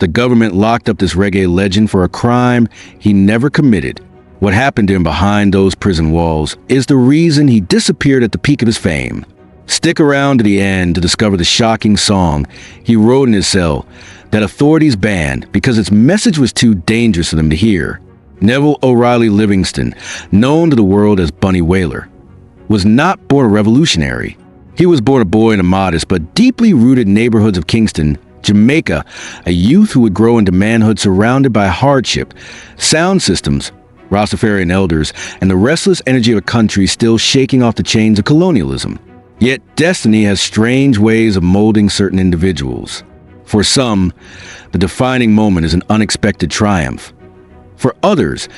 The government locked up this reggae legend for a crime he never committed. What happened to him behind those prison walls is the reason he disappeared at the peak of his fame. Stick around to the end to discover the shocking song he wrote in his cell that authorities banned because its message was too dangerous for them to hear. Neville O'Reilly Livingston, known to the world as Bunny Wailer, was not born a revolutionary. He was born a boy in a modest but deeply rooted neighborhoods of Kingston, Jamaica, a youth who would grow into manhood surrounded by hardship, sound systems, Rastafarian elders, and the restless energy of a country still shaking off the chains of colonialism. Yet destiny has strange ways of molding certain individuals. For some, the defining moment is an unexpected triumph. For others,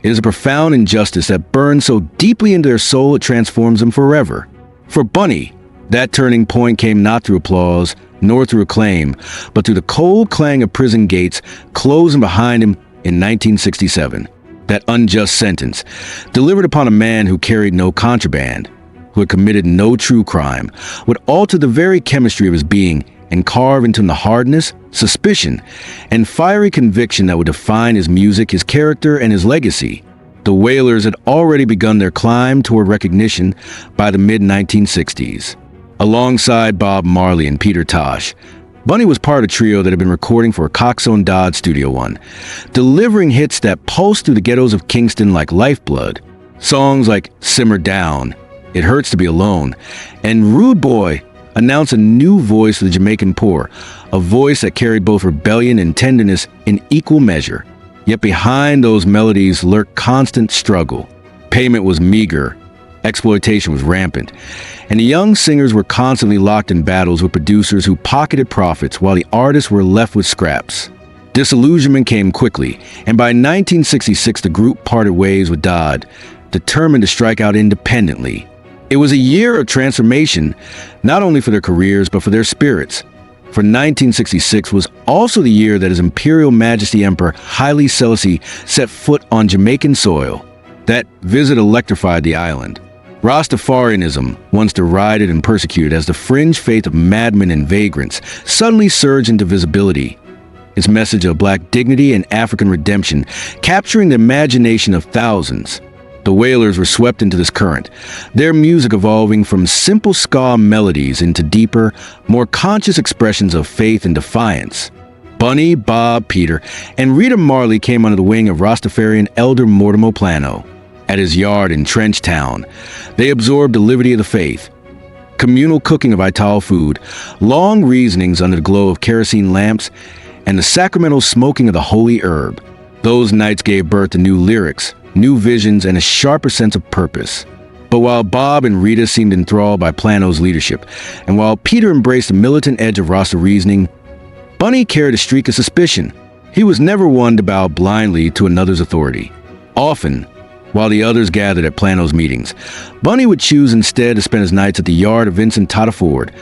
it is a profound injustice that burns so deeply into their soul it transforms them forever. For Bunny, that turning point came not through applause, nor through acclaim, but through the cold clang of prison gates closing behind him in 1967. That unjust sentence, delivered upon a man who carried no contraband, who had committed no true crime, would alter the very chemistry of his being and carve into him the hardness, suspicion, and fiery conviction that would define his music, his character, and his legacy. The Wailers had already begun their climb toward recognition by the mid-1960s. Alongside Bob Marley and Peter Tosh, Bunny was part of a trio that had been recording for Coxsone Dodd Studio One, delivering hits that pulsed through the ghettos of Kingston like lifeblood. Songs like Simmer Down, It Hurts to Be Alone, and Rude Boy announced a new voice for the Jamaican poor, a voice that carried both rebellion and tenderness in equal measure. Yet behind those melodies lurked constant struggle. Payment was meager, exploitation was rampant, and the young singers were constantly locked in battles with producers who pocketed profits while the artists were left with scraps. Disillusionment came quickly, and by 1966 the group parted ways with Dodd, determined to strike out independently. It was a year of transformation, not only for their careers but for their spirits. For 1966 was also the year that His Imperial Majesty Emperor Haile Selassie set foot on Jamaican soil. That visit electrified the island. Rastafarianism, once derided and persecuted as the fringe faith of madmen and vagrants, suddenly surged into visibility. Its message of black dignity and African redemption capturing the imagination of thousands. The Wailers were swept into this current, their music evolving from simple ska melodies into deeper, more conscious expressions of faith and defiance. Bunny, Bob, Peter, and Rita Marley came under the wing of Rastafarian elder Mortimer Plano. At his yard in Trenchtown, they absorbed the liberty of the faith, communal cooking of Ital food, long reasonings under the glow of kerosene lamps, and the sacramental smoking of the holy herb. Those nights gave birth to new lyrics, new visions, and a sharper sense of purpose. But while Bob and Rita seemed enthralled by Plano's leadership, and while Peter embraced the militant edge of Rasta reasoning, Bunny carried a streak of suspicion. He was never one to bow blindly to another's authority. Often, while the others gathered at Plano's meetings, Bunny would choose instead to spend his nights at the yard of Vincent Tata Ford,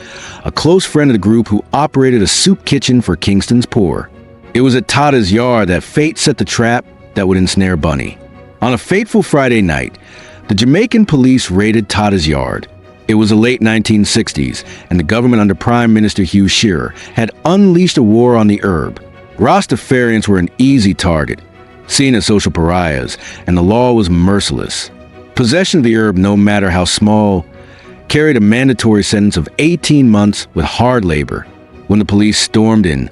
a close friend of the group who operated a soup kitchen for Kingston's poor. It was at Tata's yard that fate set the trap that would ensnare Bunny. On a fateful Friday night, the Jamaican police raided Tata's yard. It was the late 1960s, and the government under Prime Minister Hugh Shearer had unleashed a war on the herb. Rastafarians were an easy target, seen as social pariahs, and the law was merciless. Possession of the herb, no matter how small, carried a mandatory sentence of 18 months with hard labor. When the police stormed in,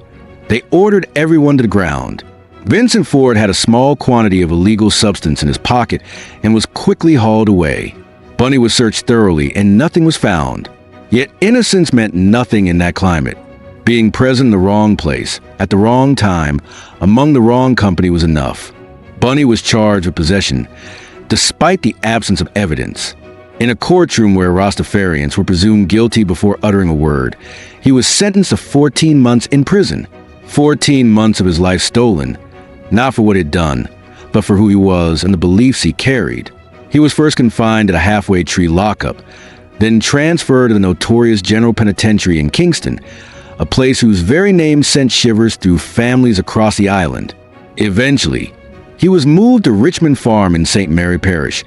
they ordered everyone to the ground. Vincent Ford had a small quantity of illegal substance in his pocket and was quickly hauled away. Bunny was searched thoroughly and nothing was found. Yet innocence meant nothing in that climate. Being present in the wrong place, at the wrong time, among the wrong company was enough. Bunny was charged with possession, despite the absence of evidence. In a courtroom where Rastafarians were presumed guilty before uttering a word, he was sentenced to 14 months in prison. 14 months of his life stolen, not for what he'd done, but for who he was and the beliefs he carried. He was first confined at a halfway tree lockup, then transferred to the notorious General Penitentiary in Kingston, a place whose very name sent shivers through families across the island. Eventually, he was moved to Richmond Farm in St. Mary Parish,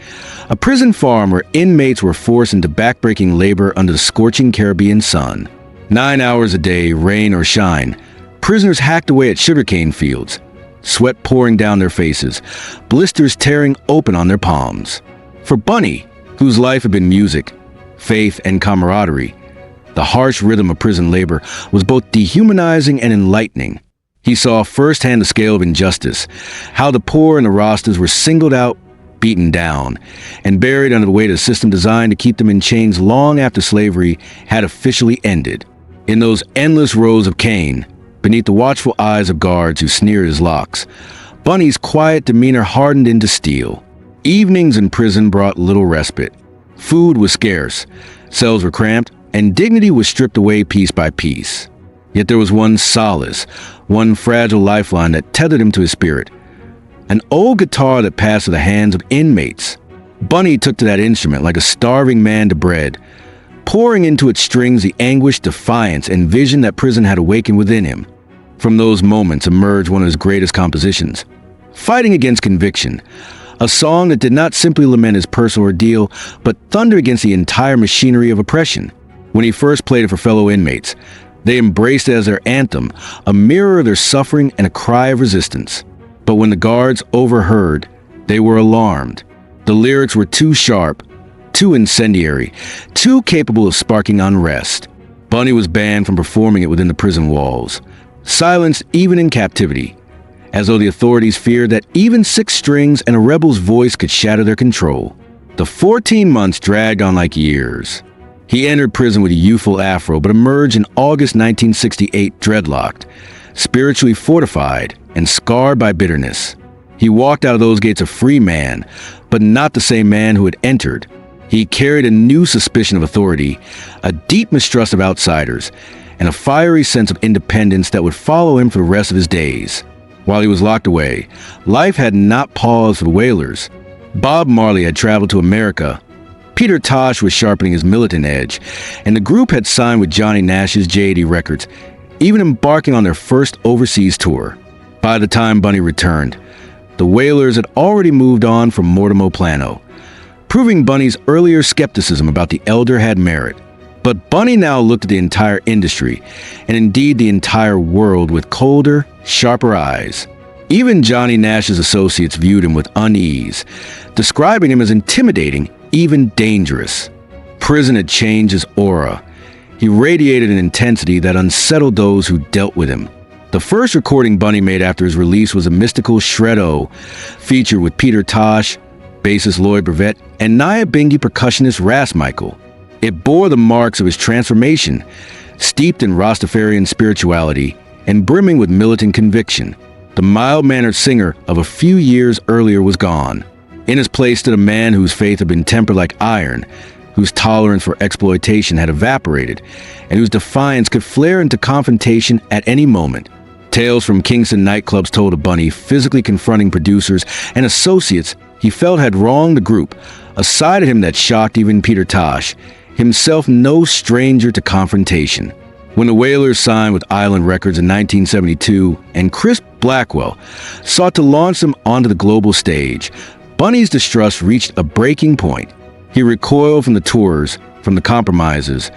a prison farm where inmates were forced into backbreaking labor under the scorching Caribbean sun. 9 hours a day, rain or shine, Prisoners hacked away at sugarcane fields, sweat pouring down their faces, blisters tearing open on their palms. For Bunny, whose life had been music, faith, and camaraderie, the harsh rhythm of prison labor was both dehumanizing and enlightening. He saw firsthand the scale of injustice, how the poor and the Rastas were singled out, beaten down, and buried under the weight of a system designed to keep them in chains long after slavery had officially ended. In those endless rows of cane, beneath the watchful eyes of guards who sneered his locks, Bunny's quiet demeanor hardened into steel. Evenings in prison brought little respite. Food was scarce, cells were cramped, and dignity was stripped away piece by piece. Yet there was one solace, one fragile lifeline that tethered him to his spirit. An old guitar that passed through the hands of inmates. Bunny took to that instrument like a starving man to bread, pouring into its strings the anguish, defiance, and vision that prison had awakened within him. From those moments emerged one of his greatest compositions, Fighting Against Conviction, a song that did not simply lament his personal ordeal, but thundered against the entire machinery of oppression. When he first played it for fellow inmates, they embraced it as their anthem, a mirror of their suffering and a cry of resistance. But when the guards overheard, they were alarmed. The lyrics were too sharp, too incendiary, too capable of sparking unrest. Bunny was banned from performing it within the prison walls, silenced even in captivity, as though the authorities feared that even 6 strings and a rebel's voice could shatter their control. The 14 months dragged on like years. He entered prison with a youthful afro, but emerged in August 1968 dreadlocked, spiritually fortified, and scarred by bitterness. He walked out of those gates a free man, but not the same man who had entered. He carried a new suspicion of authority, a deep mistrust of outsiders, and a fiery sense of independence that would follow him for the rest of his days. While he was locked away, life had not paused for the Wailers. Bob Marley had traveled to America. Peter Tosh was sharpening his militant edge, and the group had signed with Johnny Nash's J.A.D. Records, even embarking on their first overseas tour. By the time Bunny returned, the Wailers had already moved on from Mortimer Plano, proving Bunny's earlier skepticism about the elder had merit. But Bunny now looked at the entire industry, and indeed the entire world, with colder, sharper eyes. Even Johnny Nash's associates viewed him with unease, describing him as intimidating, even dangerous. Prison had changed his aura. He radiated an intensity that unsettled those who dealt with him. The first recording Bunny made after his release was a mystical Shred-O, featured with Peter Tosh, bassist Lloyd Brevet, and Nia Bingy percussionist Ras Michael. It bore the marks of his transformation, steeped in Rastafarian spirituality and brimming with militant conviction. The mild-mannered singer of a few years earlier was gone. In his place stood a man whose faith had been tempered like iron, whose tolerance for exploitation had evaporated, and whose defiance could flare into confrontation at any moment. Tales from Kingston nightclubs told of Bunny physically confronting producers and associates he felt had wronged the group, a side of him that shocked even Peter Tosh, himself no stranger to confrontation. When the Wailers signed with Island Records in 1972 and Chris Blackwell sought to launch them onto the global stage, Bunny's distrust reached a breaking point. He recoiled from the tours, from the compromises,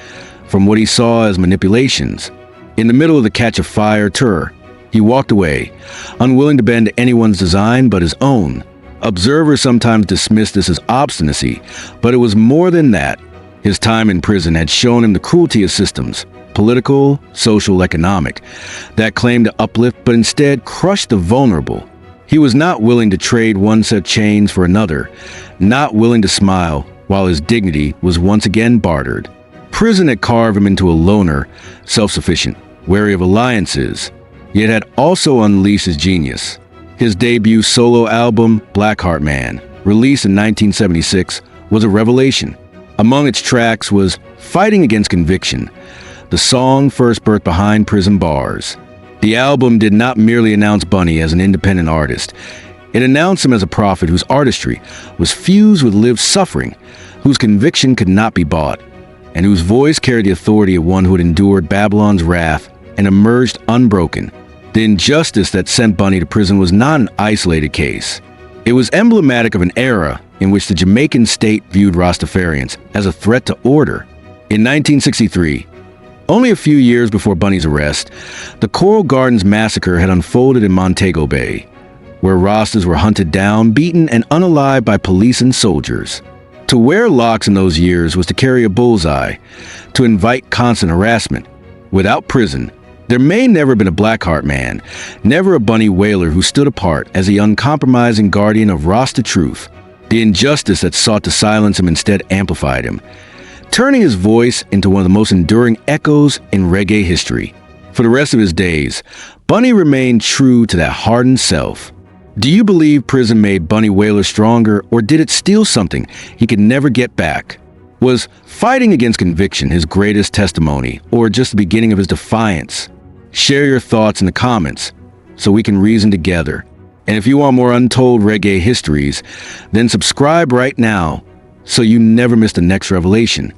from what he saw as manipulations. In the middle of the Catch a Fire tour, he walked away, unwilling to bend to anyone's design but his own. Observers sometimes dismissed this as obstinacy, but it was more than that. His time in prison had shown him the cruelty of systems, political, social, economic, that claimed to uplift but instead crushed the vulnerable. He was not willing to trade one set of chains for another, not willing to smile while his dignity was once again bartered. Prison had carved him into a loner, self-sufficient, wary of alliances, yet had also unleashed his genius. His debut solo album, Blackheart Man, released in 1976, was a revelation. Among its tracks was Fighting Against Conviction, the song first birthed behind prison bars. The album did not merely announce Bunny as an independent artist. It announced him as a prophet whose artistry was fused with lived suffering, whose conviction could not be bought, and whose voice carried the authority of one who had endured Babylon's wrath and emerged unbroken. The injustice that sent Bunny to prison was not an isolated case. It was emblematic of an era in which the Jamaican state viewed Rastafarians as a threat to order. In 1963, Only a few years before Bunny's arrest, the Coral Gardens Massacre had unfolded in Montego Bay, where Rastas were hunted down, beaten, and unalived by police and soldiers. To wear locks in those years was to carry a bullseye, to invite constant harassment. Without prison, there may never have been a Blackheart man, never a Bunny Wailer who stood apart as the uncompromising guardian of Rasta truth. The injustice that sought to silence him instead amplified him, turning his voice into one of the most enduring echoes in reggae history. For the rest of his days, Bunny remained true to that hardened self. Do you believe prison made Bunny Wailer stronger, or did it steal something he could never get back? Was fighting against conviction his greatest testimony, or just the beginning of his defiance? Share your thoughts in the comments so we can reason together. And if you want more untold reggae histories, then subscribe right now so you never miss the next revelation.